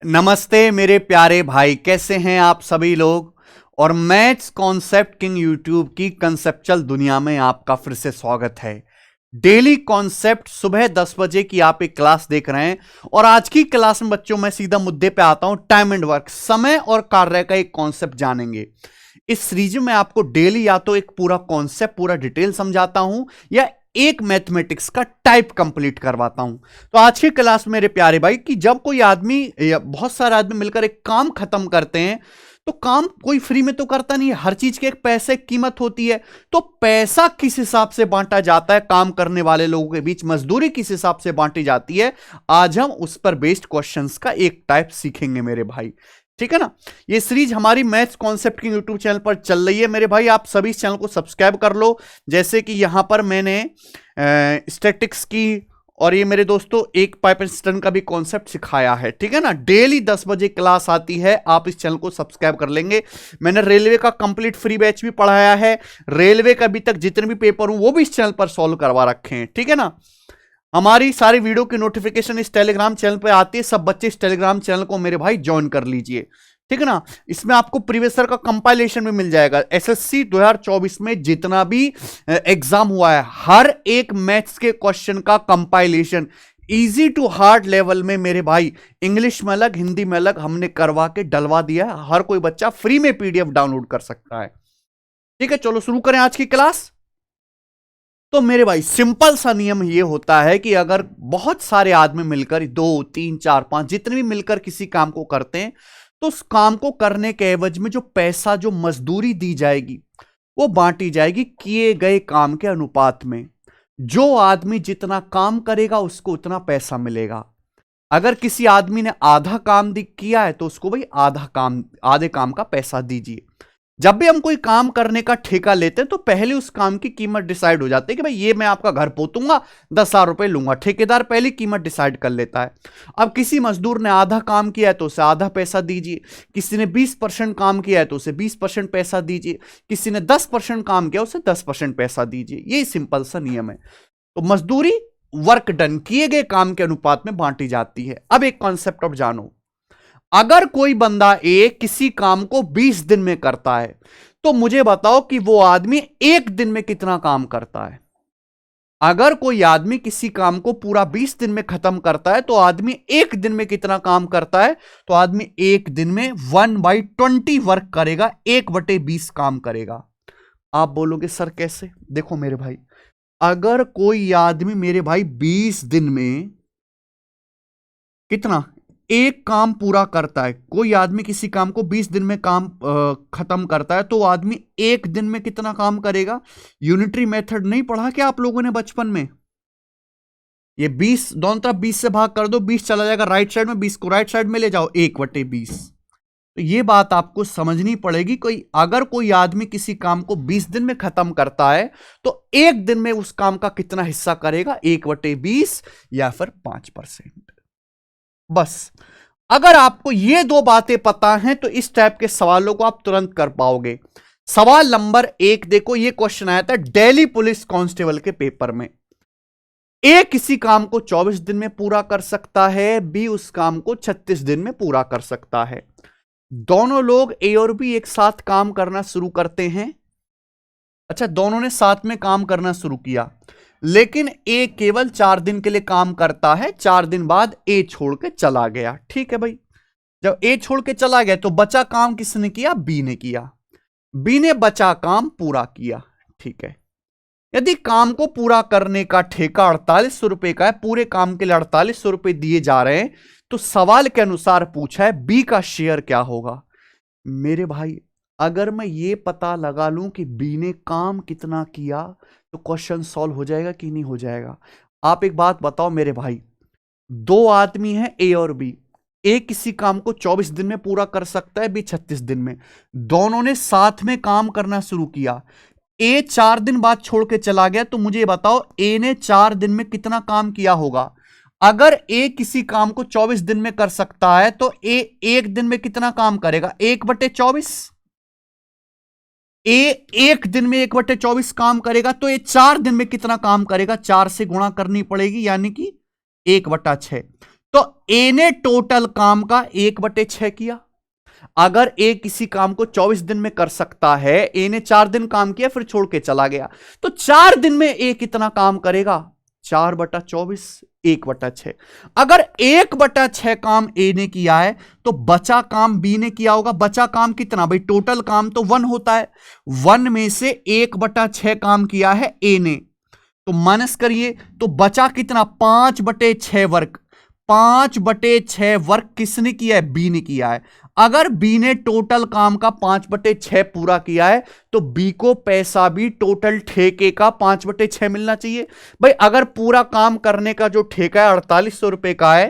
नमस्ते मेरे प्यारे भाई, कैसे हैं आप सभी लोग। और मैथ्स कॉन्सेप्ट किंग यूट्यूब की कंसेप्चुअल दुनिया में आपका फिर से स्वागत है। डेली कॉन्सेप्ट सुबह 10 बजे की आप एक क्लास देख रहे हैं और आज की क्लास में बच्चों मैं सीधा मुद्दे पे आता हूं। टाइम एंड वर्क, समय और कार्य का एक कॉन्सेप्ट जानेंगे। इस सीरीज में आपको डेली या तो एक पूरा कॉन्सेप्ट पूरा डिटेल समझाता हूं या एक मैथमेटिक्स का टाइप कंप्लीट करवाता हूं। तो आज की क्लास मेरे प्यारे भाई कि जब कोई आदमी या बहुत सारे आदमी मिलकर एक काम खत्म करते हैं तो काम कोई फ्री में तो करता नहीं है, हर चीज की एक पैसे की कीमत होती है। तो पैसा किस हिसाब से बांटा जाता है, काम करने वाले लोगों के बीच मजदूरी किस हिसाब से बांटी जाती है, आज हम उस पर बेस्ड क्वेश्चंस का एक टाइप सीखेंगे मेरे भाई। ठीक है ना। ये सीरीज हमारी मैथ्स कॉन्सेप्ट की यूट्यूब चैनल पर चल रही है मेरे भाई। आप सभी इस चैनल को सब्सक्राइब कर लो। जैसे कि यहां पर मैंने स्टैटिक्स की और ये मेरे दोस्तों एक पाइप एंड स्टन का भी कॉन्सेप्ट सिखाया है। ठीक है ना। डेली 10 बजे क्लास आती है, आप इस चैनल को सब्सक्राइब कर लेंगे। मैंने रेलवे का कंप्लीट फ्री बैच भी पढ़ाया है। रेलवे का अभी तक जितने भी पेपर हूं वो भी इस चैनल पर सॉल्व करवा रखे हैं। ठीक है ना। हमारी सारी वीडियो की नोटिफिकेशन इस टेलीग्राम चैनल पे आती है। सब बच्चे इस टेलीग्राम चैनल को मेरे भाई ज्वाइन कर लीजिए। ठीक है ना। इसमें आपको प्रीवियस ईयर का कंपाइलेशन भी मिल जाएगा। एसएससी 2024 में जितना भी एग्जाम हुआ है हर एक मैथ्स के क्वेश्चन का compilation easy to hard level में मेरे भाई, इंग्लिश में अलग हिंदी में अलग हमने करवा के डलवा दिया है। हर कोई बच्चा फ्री में पीडीएफ डाउनलोड कर सकता है। ठीक है, चलो शुरू करें आज की क्लास। तो मेरे भाई सिंपल सा नियम ये होता है कि अगर बहुत सारे आदमी मिलकर 2 3 4 5 जितने भी मिलकर किसी काम को करते हैं तो उस काम को करने के एवज में जो पैसा जो मजदूरी दी जाएगी वो बांटी जाएगी किए गए काम के अनुपात में। जो आदमी जितना काम करेगा उसको उतना पैसा मिलेगा। अगर किसी आदमी ने आधा काम किया है तो उसको भाई आधे काम का पैसा दीजिए। जब भी हम कोई काम करने का ठेका लेते हैं तो पहले उस काम की कीमत डिसाइड हो जाती है कि भाई ये मैं आपका घर पोतूंगा, 10,000 रुपए लूंगा। ठेकेदार पहले कीमत डिसाइड कर लेता है। अब किसी मजदूर ने आधा काम किया है तो उसे आधा पैसा दीजिए। किसी ने 20% काम किया है तो उसे 20% पैसा दीजिए। किसी ने 10% काम किया उसे 10% पैसा दीजिए। यही सिंपल सा नियम है। तो मजदूरी वर्क डन किए गए काम के अनुपात में बांटी जाती है। अब एक कॉन्सेप्ट अब जानो। अगर कोई बंदा किसी काम को 20 दिन में करता है तो मुझे बताओ कि वो आदमी एक दिन में कितना काम करता है। अगर कोई आदमी किसी काम को पूरा 20 दिन में खत्म करता है तो आदमी एक दिन में कितना काम करता है। तो आदमी एक दिन में 1/20 वर्क करेगा, 1/20 काम करेगा। आप बोलोगे सर कैसे? देखो मेरे भाई, अगर कोई आदमी मेरे भाई 20 दिन में कितना एक काम पूरा करता है, कोई आदमी किसी काम को 20 दिन में काम खत्म करता है तो आदमी एक दिन में कितना काम करेगा। यूनिटरी मेथड नहीं पढ़ा क्या आप लोगों ने बचपन में? ये 20 दोनों तरफ 20 से भाग कर दो, 20 चला जाएगा राइट साइड में, 20 को राइट साइड में ले जाओ, 1/20। तो ये बात आपको समझनी पड़ेगी। अगर कोई आदमी किसी काम को 20 दिन में खत्म करता है तो एक दिन में उस काम का कितना हिस्सा करेगा, 1/20 या फिर 5%। बस अगर आपको ये दो बातें पता हैं तो इस टाइप के सवालों को आप तुरंत कर पाओगे। सवाल नंबर 1 देखो, ये क्वेश्चन आया था दिल्ली पुलिस कांस्टेबल के पेपर में। ए किसी काम को 24 दिन में पूरा कर सकता है, बी उस काम को 36 दिन में पूरा कर सकता है। दोनों लोग ए और बी एक साथ काम करना शुरू करते हैं। अच्छा, दोनों ने साथ में काम करना शुरू किया, लेकिन ए केवल 4 दिन के लिए काम करता है। 4 दिन बाद ए छोड़ के चला गया। ठीक है भाई, जब ए छोड़ के चला गया तो बचा काम किसने किया? बी ने किया। बी ने बचा काम पूरा किया। ठीक है, यदि काम को पूरा करने का ठेका 4800 रुपए का है, पूरे काम के लिए 4800 रुपए दिए जा रहे हैं, तो सवाल के अनुसार पूछा है बी का शेयर क्या होगा। मेरे भाई, अगर मैं ये पता लगा लूं कि बी ने काम कितना किया तो क्वेश्चन सॉल्व हो जाएगा कि नहीं हो जाएगा? आप एक बात बताओ मेरे भाई, दो आदमी हैं ए और बी। ए किसी काम को 24 दिन में पूरा कर सकता है, बी 36 दिन में। दोनों ने साथ में काम करना शुरू किया। ए 4 दिन बाद छोड़ के चला गया, तो मुझे बताओ ए ने 4 दिन में कितना काम किया होगा। अगर ए किसी काम को 24 दिन में कर सकता है तो ए एक दिन में कितना काम करेगा? 1/24। ए एक दिन में 1/24 काम करेगा तो ये 4 दिन में कितना काम करेगा? 4 से गुणा करनी पड़ेगी, यानी कि 1/6। तो ए ने टोटल काम का 1/6 किया। अगर ए किसी काम को 24 दिन में कर सकता है, ए ने 4 दिन काम किया फिर छोड़ के चला गया, तो 4 दिन में ए कितना काम करेगा? 4/24, 1/6। अगर 1/6 काम ए ने किया है तो बचा काम बी ने किया होगा। बचा काम कितना भाई? टोटल काम तो 1 होता है, 1 में से 1/6 काम किया है ए ने, तो माइनस करिए तो बचा कितना? 5/6 वर्क। 5/6 वर्क किसने किया है? बी ने किया है। अगर बी ने टोटल काम का 5/6 पूरा किया है तो बी को पैसा भी टोटल ठेके का 5/6 मिलना चाहिए। भाई अगर पूरा काम करने का जो ठेका है 4800 रुपए का है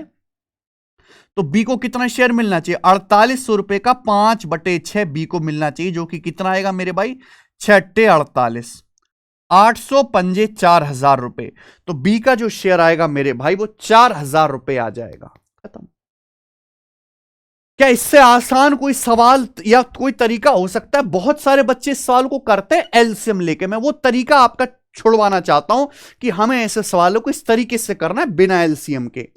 तो बी को कितना शेयर मिलना चाहिए? 4800 रुपए का 5/6 बी को मिलना चाहिए, जो कि कितना आएगा मेरे भाई? 6×48, 800 पंजे 4000 रुपए। तो बी का जो शेयर आएगा मेरे भाई वो 4000 रुपए आ जाएगा। खत्म। क्या इससे आसान कोई सवाल या कोई तरीका हो सकता है? बहुत सारे बच्चे इस सवाल को करते हैं एलसीएम लेके। मैं वो तरीका आपका छुड़वाना चाहता हूं कि हमें ऐसे सवालों को इस तरीके से करना है बिना एलसीएम के।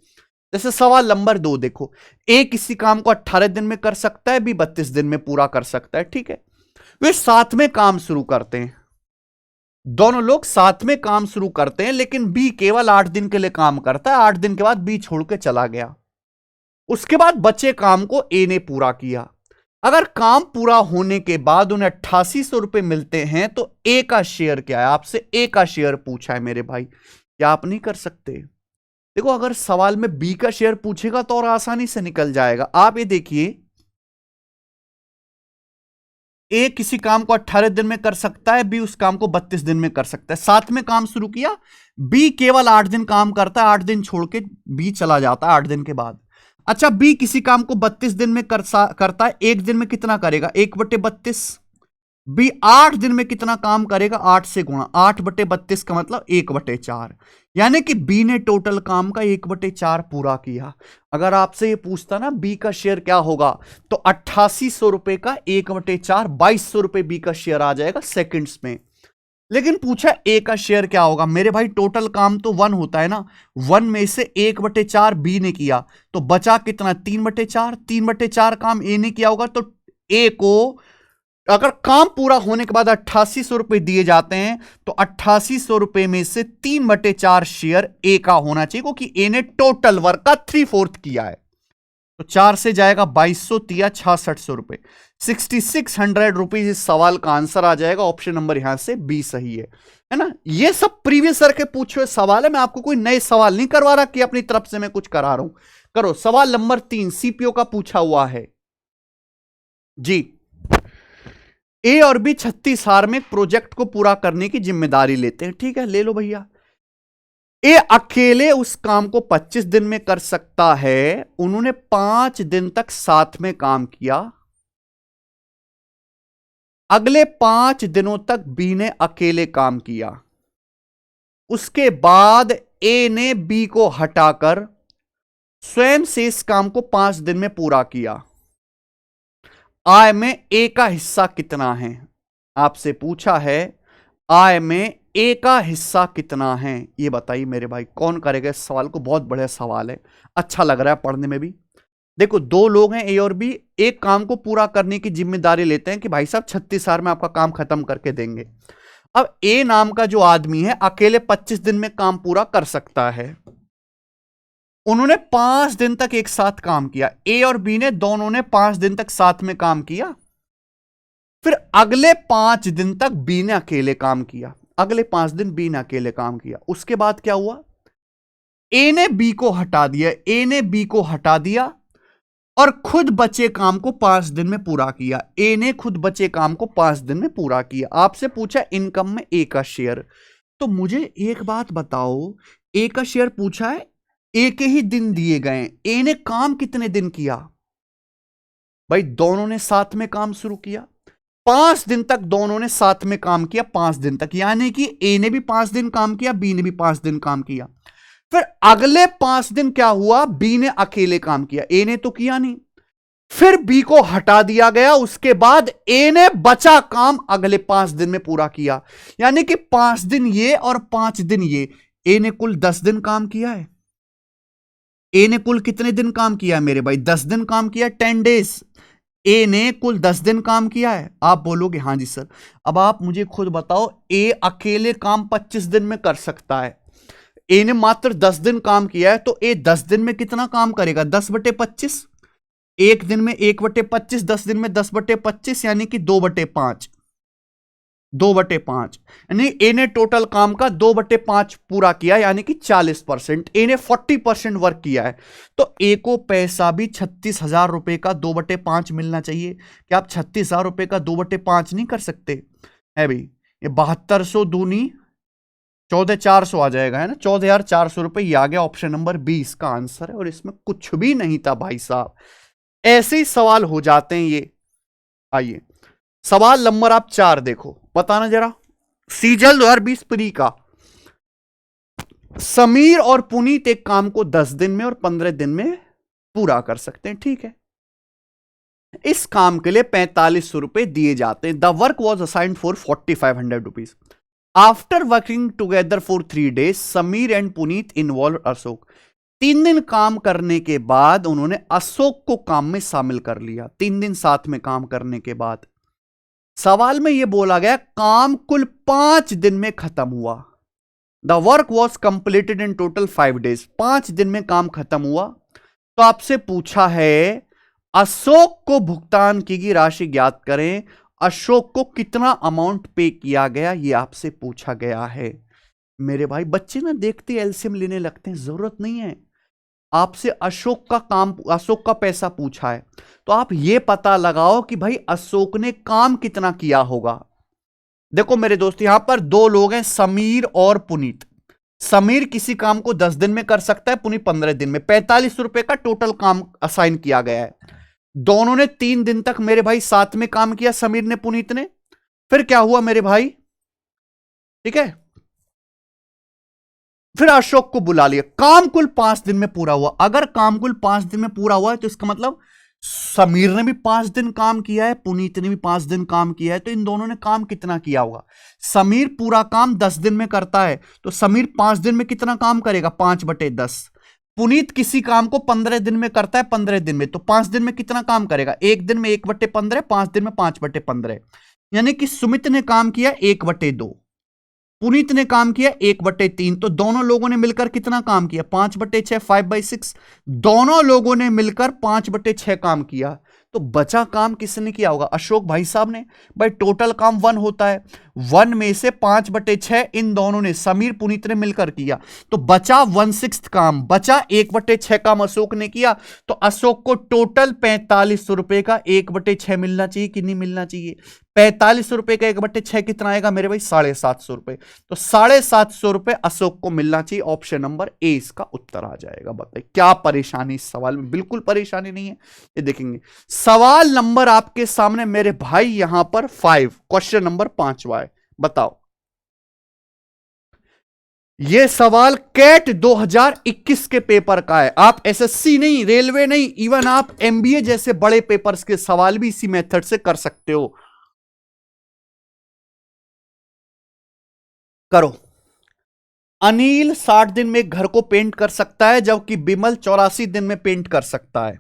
जैसे सवाल नंबर 2 देखो, ए किसी काम को 18 दिन में कर सकता है, बी 32 दिन में पूरा कर सकता है। ठीक है, वे साथ में काम शुरू करते हैं, दोनों लोग साथ में काम शुरू करते हैं, लेकिन बी केवल 8 दिन के लिए काम करता है। 8 दिन के बाद बी छोड़ के चला गया। उसके बाद बचे काम को ए ने पूरा किया। अगर काम पूरा होने के बाद उन्हें 8800 रुपए मिलते हैं तो ए का शेयर क्या है? आपसे ए का शेयर पूछा है मेरे भाई, क्या आप नहीं कर सकते? देखो अगर सवाल में बी का शेयर पूछेगा तो और आसानी से निकल जाएगा। आप ये देखिए, ए किसी काम को 18 दिन में कर सकता है, बी उस काम को 32 दिन में कर सकता है। साथ में काम शुरू किया, बी केवल 8 दिन काम करता है, 8 दिन छोड़ के बी चला जाता है 8 दिन के बाद। अच्छा, बी किसी काम को 32 दिन में करता है, एक दिन में कितना करेगा? 1/32। बी 8 दिन में कितना काम करेगा? 8 से गुणा, 8/32 का मतलब 1/4, यानी कि बी ने टोटल काम का 1/4 पूरा किया। अगर आपसे ये पूछता ना बी का शेयर क्या होगा, तो 8800 रुपए का 1/4, 2200 रुपए बी का शेयर आ जाएगा सेकंड्स में। लेकिन पूछा ए का शेयर क्या होगा? मेरे भाई टोटल काम तो 1 होता है ना, 1 में से 1/4 बी ने किया, तो बचा कितना? 3/4। 3/4 काम ए ने किया होगा, तो ए को अगर काम पूरा होने के बाद 8800 रुपए दिए जाते हैं तो 8800 रुपए में से 3/4 शेयर ए का होना चाहिए, क्योंकि ए ने टोटल वर्क का 3/4 किया है। तो 4 से जाएगा 2200, तिया 6600 रुपए, 6600 रुपीज इस सवाल का आंसर आ जाएगा। ऑप्शन नंबर यहां से बी सही है ना। ये सब प्रीवियस ईयर के पूछे हुए सवाल है, मैं आपको कोई नए सवाल नहीं करवा रहा कि अपनी तरफ से मैं कुछ करा रहा हूं। करो सवाल नंबर 3 सीपीओ का पूछा हुआ है जी। ए और बी 36 में प्रोजेक्ट को पूरा करने की जिम्मेदारी लेते हैं। ठीक है, ले लो भैया। ए अकेले उस काम को 25 दिन में कर सकता है, उन्होंने 5 दिन तक साथ में काम किया। अगले 5 दिनों तक बी ने अकेले काम किया। उसके बाद ए ने बी को हटाकर स्वयं से इस काम को 5 दिन में पूरा किया। आय में ए का हिस्सा कितना है? आपसे पूछा है आय में ए का हिस्सा कितना है, ये बताइए मेरे भाई। कौन करेगा इस सवाल को? बहुत बढ़िया सवाल है, अच्छा लग रहा है पढ़ने में भी। देखो, 2 लोग हैं ए और बी, एक काम को पूरा करने की जिम्मेदारी लेते हैं कि भाई साहब 36 में आपका काम खत्म करके देंगे। अब ए नाम का जो आदमी है अकेले 25 दिन में काम पूरा कर सकता है। उन्होंने 5 दिन तक एक साथ काम किया। ए और बी ने दोनों ने 5 दिन तक साथ में काम किया। फिर अगले 5 दिन तक बी ने अकेले काम किया। अगले 5 दिन बी ने अकेले काम किया। उसके बाद क्या हुआ? ए ने बी को हटा दिया। ए ने बी को हटा दिया और खुद बचे काम को 5 दिन में पूरा किया। ए ने खुद बचे काम को 5 दिन में पूरा किया। आपसे पूछा इनकम में ए का शेयर, तो मुझे एक बात बताओ, ए का शेयर पूछा है, ए के ही दिन दिए गए, ए ने काम कितने दिन किया? भाई दोनों ने साथ में काम शुरू किया, 5 दिन तक दोनों ने साथ में काम किया, 5 दिन तक, यानी कि ए ने भी 5 दिन काम किया, बी ने भी 5 दिन काम किया। फिर अगले 5 दिन क्या हुआ? बी ने अकेले काम किया, ए ने तो किया नहीं। फिर बी को हटा दिया गया। उसके बाद ए ने बचा काम अगले 5 दिन में पूरा किया, यानी कि 5 दिन ये और 5 दिन ये, ए ने कुल 10 दिन काम किया है। ए ने कुल कितने दिन काम किया मेरे भाई? 10 दिन काम किया, 10 डेज। ए ने कुल 10 दिन काम किया है। आप बोलोगे हाँ जी सर। अब आप मुझे खुद बताओ, ए अकेले काम 25 दिन में कर सकता है, ए ने मात्र 10 दिन काम किया है, तो ए 10 दिन में कितना काम करेगा? 10/25। एक दिन में 1/25, 10 दिन में 10/25, यानी कि 2/5। 2/5 यानी ए ने टोटल काम का 2/5 पूरा किया, यानी कि 40%। ए ने 40% वर्क किया है, तो ए को पैसा भी 36,000 रुपए का 2/5 मिलना चाहिए। क्या आप 36,000 रुपए का 2/5 नहीं कर सकते? है भाई, ये 7200 दूनी 14,400 आ जाएगा, है ना? 14,400 रुपए। ये आ गया ऑप्शन नंबर 20 का आंसर है, और इसमें कुछ भी नहीं था भाई साहब। ऐसे ही सवाल हो जाते हैं ये। आइए सवाल नंबर आप 4 देखो, बताना जरा। सीजल 2020 प्री का। समीर और पुनीत एक काम को 10 दिन में और 15 दिन में पूरा कर सकते हैं, ठीक है। इस काम के लिए 4500 रुपए दिए जाते हैं। The work was assigned for 4500 rupees. After working together for 3 days, Sameer and Puneet involve Ashok. 3 दिन काम करने के बाद उन्होंने अशोक को काम में शामिल कर लिया। 3 दिन साथ में काम करने के बाद सवाल में यह बोला गया काम कुल 5 दिन में खत्म हुआ। The work was completed in total 5 days. 5 दिन में काम खत्म हुआ। तो आपसे पूछा है अशोक को भुगतान की गई राशि ज्ञात करें। अशोक को कितना अमाउंट पे किया गया, यह आपसे पूछा गया है। मेरे भाई बच्चे ना देखते एलसीएम लेने लगते हैं, जरूरत नहीं है। आपसे अशोक का काम, अशोक का पैसा पूछा है, तो आप यह पता लगाओ कि भाई अशोक ने काम कितना किया होगा। देखो मेरे दोस्त, यहां पर 2 लोग हैं, समीर और पुनीत। समीर किसी काम को 10 दिन में कर सकता है, पुनीत 15 दिन में। 45 रुपए का टोटल काम असाइन किया गया है। दोनों ने 3 दिन तक मेरे भाई साथ में काम किया, समीर ने पुनीत ने। फिर क्या हुआ मेरे भाई, ठीक है, फिर अशोक को बुला लिया। काम कुल 5 दिन में पूरा हुआ। अगर काम कुल 5 दिन में पूरा हुआ है तो इसका मतलब समीर ने भी 5 दिन काम किया है, पुनीत ने भी 5 दिन काम किया है। तो इन दोनों ने काम कितना किया होगा? समीर पूरा काम 10 दिन में करता है, तो समीर 5 दिन में कितना काम करेगा? 5/10। पुनीत किसी काम को 15 दिन में करता है, 15 दिन में, तो 5 दिन में कितना काम करेगा? एक दिन में 1/15, 5 दिन में 5/15। यानी कि सुमित ने काम किया 1/2, पुनीत ने काम किया 1/3। तो दोनों लोगों ने मिलकर कितना काम किया? 5/6, 5/6। दोनों लोगों ने मिलकर 5/6 काम किया। तो बचा काम किसने किया होगा? अशोक भाई साहब ने। भाई टोटल काम 1 होता है, 1 में से 5/6 इन दोनों ने, समीर पुनीत ने मिलकर किया। तो बचा 1/6 काम, बचा 1/6 काम अशोक ने किया। तो अशोक को टोटल 4500 रुपए का 1/6 मिलना चाहिए कि नहीं मिलना चाहिए? 4500 रुपए का 1/6 कितना आएगा मेरे भाई? 750 रुपए। तो 750 रुपए अशोक को मिलना चाहिए। ऑप्शन नंबर ए इसका उत्तर आ जाएगा। बताइए क्या परेशानी इस सवाल में? बिल्कुल परेशानी नहीं है। ये देखेंगे सवाल नंबर आपके सामने मेरे भाई यहां पर 5, क्वेश्चन नंबर 5वां है। बताओ, यह सवाल कैट 2021 के पेपर का है। आप एसएससी नहीं, रेलवे नहीं, इवन आप एमबीए जैसे बड़े पेपर्स के सवाल भी इसी मेथड से कर सकते हो। करो। अनिल 60 दिन में एक घर को पेंट कर सकता है, जबकि बिमल 84 दिन में पेंट कर सकता है।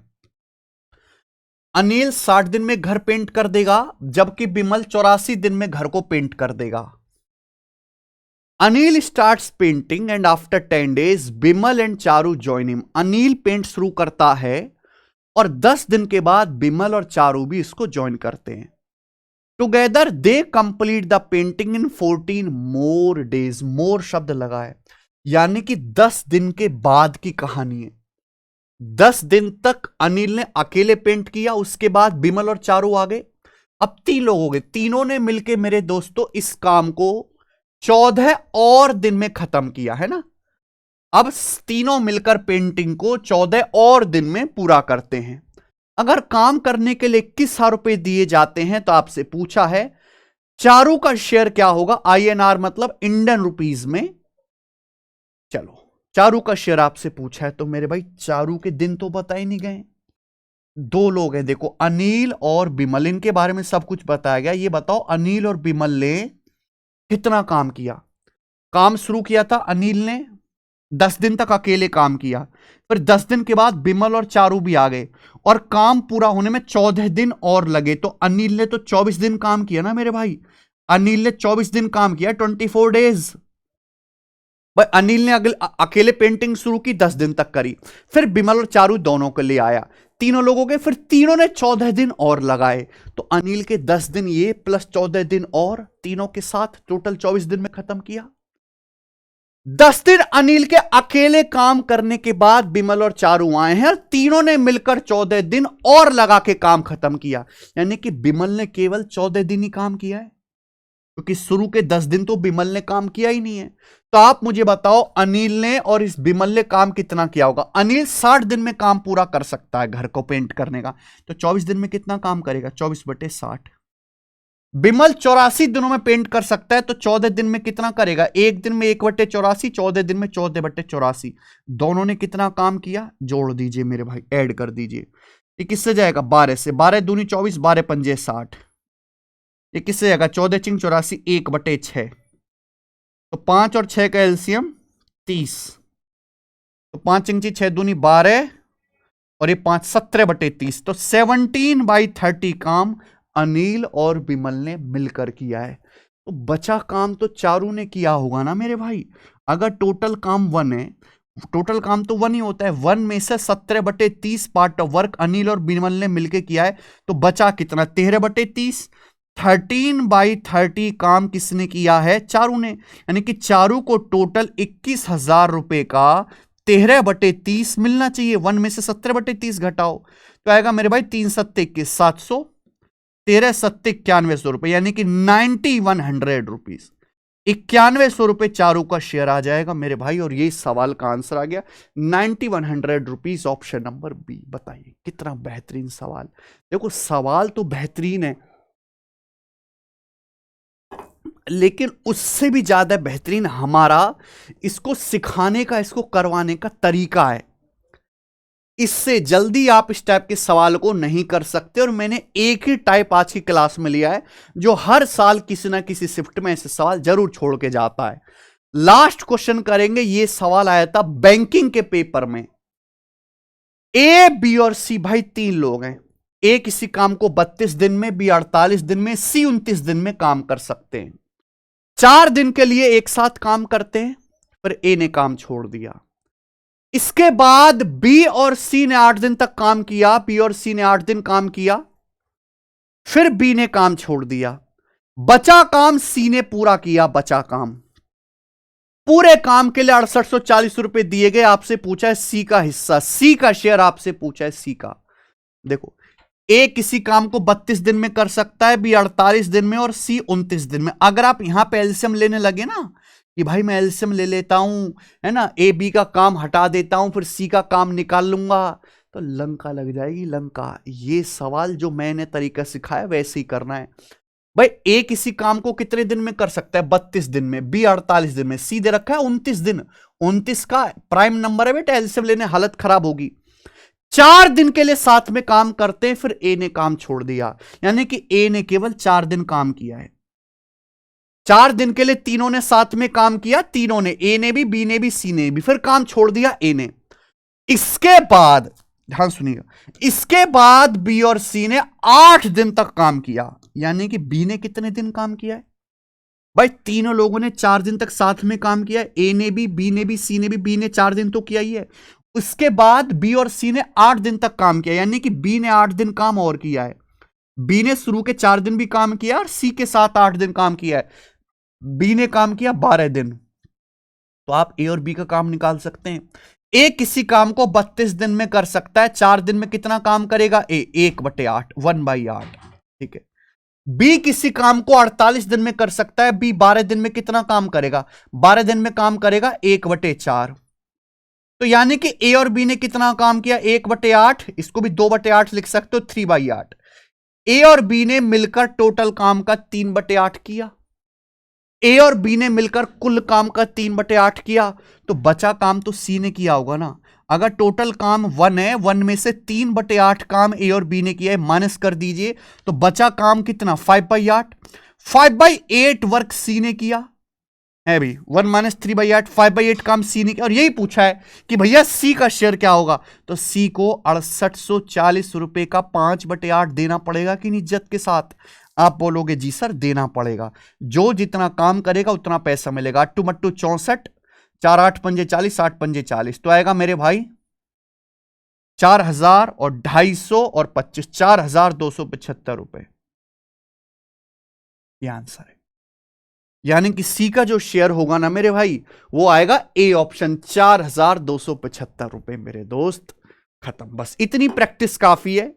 अनिल 60 दिन में घर पेंट कर देगा, जबकि बिमल 84 दिन में घर को पेंट कर देगा। Anil starts painting and after 10 days Bimal and Charu join him. Anil paint शुरू करता है और 10 दिन के बाद बिमल और चारू भी इसको ज्वाइन करते हैं। Together they complete the painting in 14 more days. More शब्द लगा है, यानी कि 10 दिन के बाद की कहानी है। 10 दिन तक अनिल ने अकेले पेंट किया, उसके बाद बिमल और चारू आ गए। अब 3 लोग हो गए। तीनों ने मिलकर मेरे दोस्तों इस काम को 14 और दिन में खत्म किया, है ना। अब तीनों मिलकर पेंटिंग को 14 और दिन में पूरा करते हैं। अगर काम करने के लिए 21,000 रुपए दिए जाते हैं, तो आपसे पूछा है चारू का शेयर क्या होगा? INR मतलब इंडियन रुपीज में। चलो, चारू का शेयर आपसे पूछा है, तो मेरे भाई चारू के दिन तो बता ही नहीं गए। 2 लोग हैं, देखो अनिल और बिमल, इनके बारे में सब कुछ बताया गया। ये बताओ अनिल और बिमल ने कितना काम किया? काम शुरू किया था अनिल ने, 10 दिन तक अकेले काम किया। फिर 10 दिन के बाद बिमल और चारू भी आ गए और काम पूरा होने में 14 दिन और लगे। तो अनिल ने तो 24 दिन काम किया ना मेरे भाई, अनिल ने 24 दिन काम किया, 24 डेज। भाई अनिल ने अकेले पेंटिंग शुरू की, 10 दिन तक करी। फिर बिमल और चारू दोनों को ले आया, तीनों लोगों के, फिर तीनों ने 14 दिन और लगाए। तो अनिल के 10 दिन ये प्लस 14 दिन और, तीनों के साथ टोटल 24 दिन में खत्म किया। 10 दिन अनिल के अकेले काम करने के बाद बिमल और चारू आए हैं और तीनों ने मिलकर 14 दिन और लगा के काम खत्म किया। यानी कि बिमल ने केवल 14 दिन ही काम किया है, क्योंकि शुरू के 10 दिन तो बिमल ने काम किया ही नहीं है। तो आप मुझे बताओ अनिल ने और इस बिमल ने काम कितना किया होगा। अनिल 60 दिन में काम पूरा कर सकता है घर को पेंट करने का, तो 24 दिन में कितना काम करेगा, 24/60। बिमल 84 दिनों में पेंट कर सकता है, तो 14 दिन में कितना करेगा, एक दिन में 1/84, 14 दिन में 14/84। दोनों ने कितना काम किया, जोड़ दीजिए मेरे भाई, ऐड कर दीजिए। ये किससे जाएगा, 12 से, 12 दूनी 24, 12 पंजे 60। ये किससे जाएगा, 14 चिंग 84, 1/6। तो 5 और 6 का एलसीएम 30। तो 5 इंची 6 दूनी 12 और ये 5 17/30। तो 17/30 काम अनिल और बिमल ने मिलकर किया है। तो बचा काम तो चारू ने किया होगा ना मेरे भाई। अगर टोटल काम 1 है, टोटल काम तो 1 ही होता है, 1 में से 17/30 पार्ट ऑफ वर्क अनिल और बिमल ने मिलकर किया है। तो बचा कितना, 13/30। 13/30 काम किसने किया है, चारू ने। यानी कि चारू को टोटल 21,000 रुपए का 13/30 मिलना चाहिए। 1 में से 17/30 घटाओ तो आएगा मेरे भाई 3 7 21, 700, 13 7 9100 रुपए, यानी कि 9100 रुपीज, 9100 रुपए चारू का शेयर आ जाएगा मेरे भाई। और ये सवाल का आंसर आ गया 9100 रुपीज, ऑप्शन नंबर बी। बताइए कितना बेहतरीन सवाल। देखो सवाल तो बेहतरीन है, लेकिन उससे भी ज्यादा बेहतरीन हमारा इसको सिखाने का, इसको करवाने का तरीका है। इससे जल्दी आप इस टाइप के सवाल को नहीं कर सकते। और मैंने एक ही टाइप आज की क्लास में लिया है जो हर साल किसी ना किसी शिफ्ट में ऐसे सवाल जरूर छोड़ के जाता है। लास्ट क्वेश्चन करेंगे, ये सवाल आया था बैंकिंग के पेपर में। ए, बी और सी भाई 3 लोग हैं। ए किसी काम को 32 दिन में, बी 48 दिन में, सी 29 दिन में काम कर सकते हैं। 4 दिन के लिए एक साथ काम करते हैं, पर ए ने काम छोड़ दिया। इसके बाद बी और सी ने 8 दिन तक काम किया, बी और सी ने 8 दिन काम किया, फिर बी ने काम छोड़ दिया। बचा काम सी ने पूरा किया। बचा काम, पूरे काम के लिए 6840 रुपए दिए गए। आपसे पूछा है सी का हिस्सा, सी का शेयर आपसे पूछा है सी का। देखो ए किसी काम को 32 दिन में कर सकता है, बी 48 दिन में और सी 29 दिन में। अगर आप यहां पे एलसीएम लेने लगे ना कि भाई मैं एलसीएम ले लेता हूं, है ना, ए बी का काम हटा देता हूं, फिर सी का काम निकाल लूंगा, तो लंका लग जाएगी, लंका। ये सवाल जो मैंने तरीका सिखाया वैसे ही करना है भाई। ए किसी काम को कितने दिन में कर सकता है, 32 दिन में, बी 48 दिन में, सी दे रखा है 29 दिन। 29 का प्राइम नंबर है बेटा, एलसीएम लेने हालत खराब होगी। 4 दिन के लिए साथ में काम करते हैं, फिर ए ने काम छोड़ दिया। यानी कि ए ने केवल 4 दिन काम किया है। 4 दिन के लिए तीनों ने साथ में काम किया, तीनों ने, ए ने भी, बी ने भी, सी ने भी, फिर काम छोड़ दिया ए ने। इसके बाद ध्यान सुनिएगा, इसके बाद बी और सी ने 8 दिन तक काम किया। यानी कि बी ने कितने दिन काम किया है भाई, तीनों लोगों ने 4 दिन तक साथ में काम किया है, ए ने भी, बी ने भी, सी ने भी। बी ने 4 दिन तो किया ही है। उसके बाद बी और सी ने 8 दिन तक काम किया, यानी कि बी ने 8 दिन काम और किया है। बी ने शुरू के 4 दिन भी काम किया और सी के साथ 8 दिन काम किया है। बी ने काम किया 12 दिन। तो आप ए और बी का काम निकाल सकते हैं। ए किसी काम को 32 दिन में कर सकता है, 4 दिन में कितना काम करेगा, ए 1/8, 1/8। ठीक है। बी किसी काम को 48 दिन में कर सकता है, बी 12 दिन में कितना काम करेगा, 12 दिन में काम करेगा 1/4। तो यानी कि ए और बी ने कितना काम किया, 1/8, इसको भी 2/8 लिख सकते हो, 3/8। ए और बी ने मिलकर टोटल काम का 3/8 किया। ए और बी ने मिलकर कुल काम का 3/8 किया। तो बचा काम तो सी ने किया होगा ना। अगर टोटल काम 1 है, 1 में से 3/8 काम ए और बी ने किया है, माइनस कर दीजिए, तो बचा काम कितना, 5/8। 5/8 वर्क सी ने किया, है भी 1 - 3/8 5/8 काम सी ने किया और यही पूछा है कि भैया सी का शेयर क्या होगा, तो सी को 6840 रुपए का 5/8 देना पड़ेगा कि नहीं इज्जत के साथ। आप बोलोगे जी सर देना पड़ेगा, जो जितना काम करेगा उतना पैसा मिलेगा। 8 × 64 4 8 पंजे 40 8 पंजे 40 तो आएगा मेरे भाई 4000 और 250 और 25 4275 रुपए, यह आंसर है। यानी कि सी का जो शेयर होगा ना मेरे भाई वो आएगा ए ऑप्शन 4275 रुपए मेरे दोस्त। खत्म, बस इतनी प्रैक्टिस काफी है।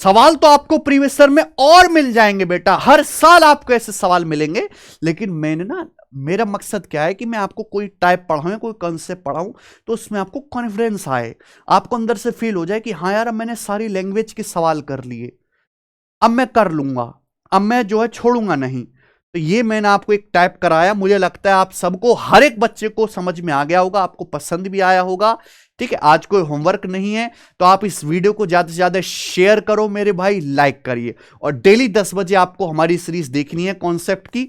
सवाल तो आपको प्रीवियस ईयर में और मिल जाएंगे बेटा, हर साल आपको ऐसे सवाल मिलेंगे। लेकिन मैंने ना, मेरा मकसद क्या है कि मैं आपको कोई टाइप पढ़ाऊं, कोई कॉन्सेप्ट पढ़ाऊं तो उसमें आपको कॉन्फिडेंस आए, आपको अंदर से फील हो जाए कि हाँ यार अब मैंने सारी लैंग्वेज के सवाल कर लिए, अब मैं कर लूंगा, अब मैं जो है छोड़ूंगा नहीं। तो ये मैंने आपको एक टाइप कराया, मुझे लगता है आप सबको, हर एक बच्चे को समझ में आ गया होगा, आपको पसंद भी आया होगा। ठीक है, आज कोई होमवर्क नहीं है तो आप इस वीडियो को ज्यादा से ज्यादा शेयर करो मेरे भाई, लाइक करिए। और डेली 10 बजे आपको हमारी सीरीज देखनी है कॉन्सेप्ट की।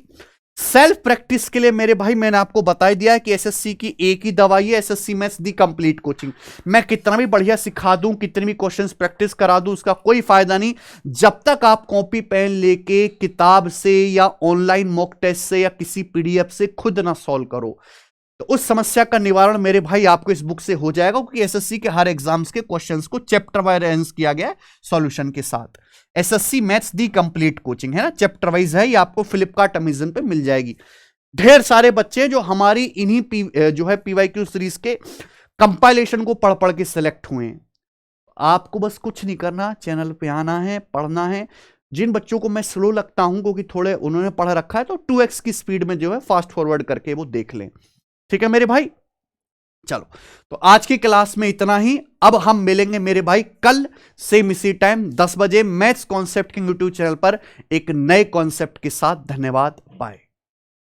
सेल्फ प्रैक्टिस के लिए मेरे भाई मैंने आपको बता दिया है कि एसएससी की एक ही दवाई है, एसएससी मैथ्स दी कंप्लीट कोचिंग। मैं कितना भी बढ़िया सिखा दूं, कितने भी क्वेश्चंस प्रैक्टिस करा दूं, उसका कोई फायदा नहीं जब तक आप कॉपी पेन लेके किताब से या ऑनलाइन मॉक टेस्ट से या किसी पीडीएफ से खुद ना सॉल्व करो। तो उस समस्या का निवारण मेरे भाई आपको इस बुक से हो जाएगा, क्योंकि एसएससी के हर एग्जाम्स के क्वेश्चंस को चैप्टर वाइज अरेंज किया गया है सॉल्यूशन के साथ। एसएससी मैथ्स दी कंप्लीट कोचिंग है ना, चैप्टर वाइज है, ये आपको फ्लिपकार्ट अमेजन पे मिल जाएगी। ढेर सारे बच्चे जो हमारी इन्हीं जो है पीवाईक्यू सीरीज के कंपाइलेशन को पढ़ पढ़ के सिलेक्ट हुए हैं। आपको बस कुछ नहीं करना, चैनल पे आना है, पढ़ना है। जिन बच्चों को मैं स्लो लगता हूं क्योंकि थोड़े उन्होंने पढ़ रखा है, तो 2x की स्पीड में जो है फास्ट फॉरवर्ड करके वो देख लें। ठीक है मेरे भाई, चलो तो आज की क्लास में इतना ही। अब हम मिलेंगे मेरे भाई कल सेम इसी टाइम 10 बजे मैथ्स कॉन्सेप्ट के यूट्यूब चैनल पर एक नए कॉन्सेप्ट के साथ। धन्यवाद, बाय।